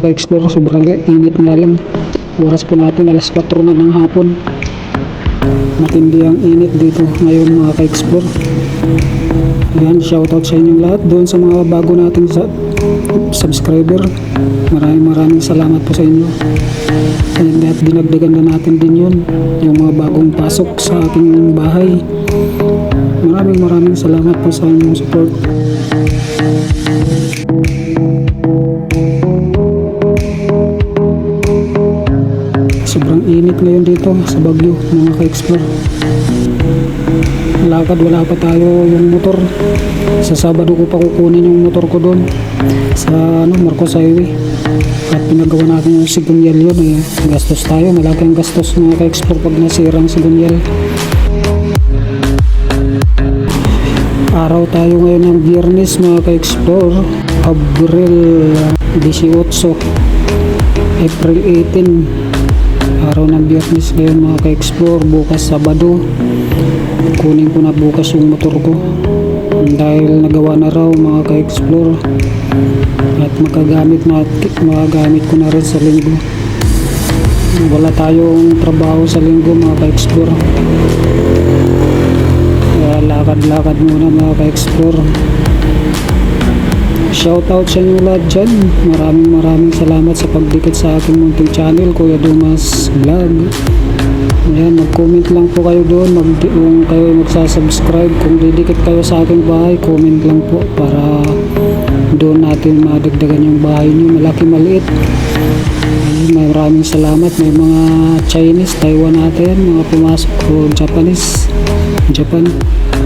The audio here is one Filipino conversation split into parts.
mga ka-explore. Sobrang init nga lang. Oras po natin alas 4 na ng hapon. Matindi ang init dito ngayon mga ka-explore. Ayan, shoutout sa inyong lahat doon sa mga bago nating subscriber. Maraming salamat po sa inyo. Ayan, at dinagdagan na natin din yun, yung mga bagong pasok sa ating bahay. Maraming salamat po sa inyong support. Sobrang init ngayon dito sa Baguio mga ka-explore. Wala pa tayo yung motor. Sa Sabado ko pa kukunin yung motor ko doon sa Marcos Highway. At pinagawa natin yung sigunyal yun eh. Gastos tayo, malaking gastos mga ka-explore pag nasirang sigunyal. Araw tayo ngayon ng Biyernes mga ka-explore, Abril 18, April 18, araw ng Biyernes ngayon mga ka-explore. Bukas Sabado, kunin ko na bukas yung motor ko dahil nagawa na raw mga ka-explore, at magagamit ko na rin sa linggo. Wala tayong trabaho sa linggo mga ka-explore, lakad-lakad muna mga ka-explore. Shoutout sa inyo lahat dyan. Maraming salamat sa pagdikit sa aking munting channel, Kuya Dumas Vlog. Ayan, mag-comment lang po kayo doon kung kayo magsasubscribe. Kung didikit kayo sa aking bahay, comment lang po para doon natin madagdagan yung bahay nyo, malaki maliit. Maraming salamat. May mga Chinese, Taiwan natin, mga pumasok o Japan.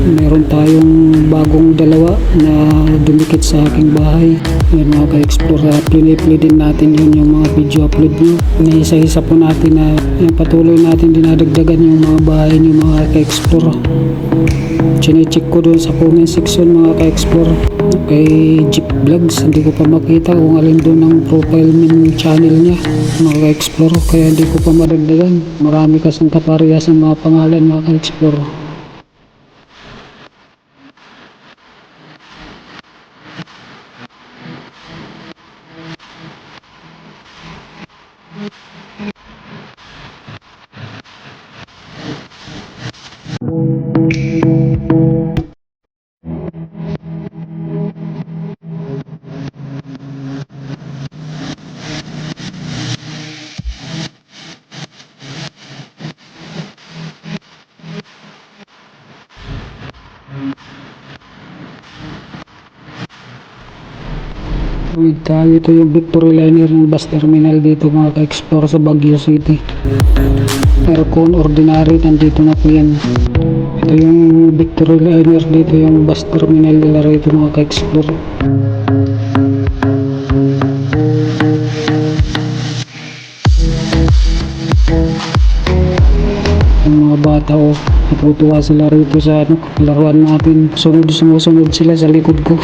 Meron tayong bagong dalawa na dumikit sa aking bahay. Yan mga ka-explore, play din natin yun, yung mga video upload nyo. Isa-isa po natin na patuloy natin dinadagdagan yung mga bahay nyo mga ka-explore. Chine-check ko doon sa comment section mga ka-explore kay Jeep Vlogs. Hindi ko pa makita kung alin doon ang profile ng channel niya mga ka-explore, kaya hindi ko pa madagdagan. Marami kasing kaparehas ng mga pangalan mga ka-explore. Ito yung Victory Liner ng bus terminal dito mga ka-explore sa Baguio City. Aircon ordinary, nandito na po yan. Ito yung Victory Liner dito, yung bus terminal nila rito mga ka-explore. Yung mga bata natutuwa sila rito sa laruan natin. Sumusunod sila sa likod ko.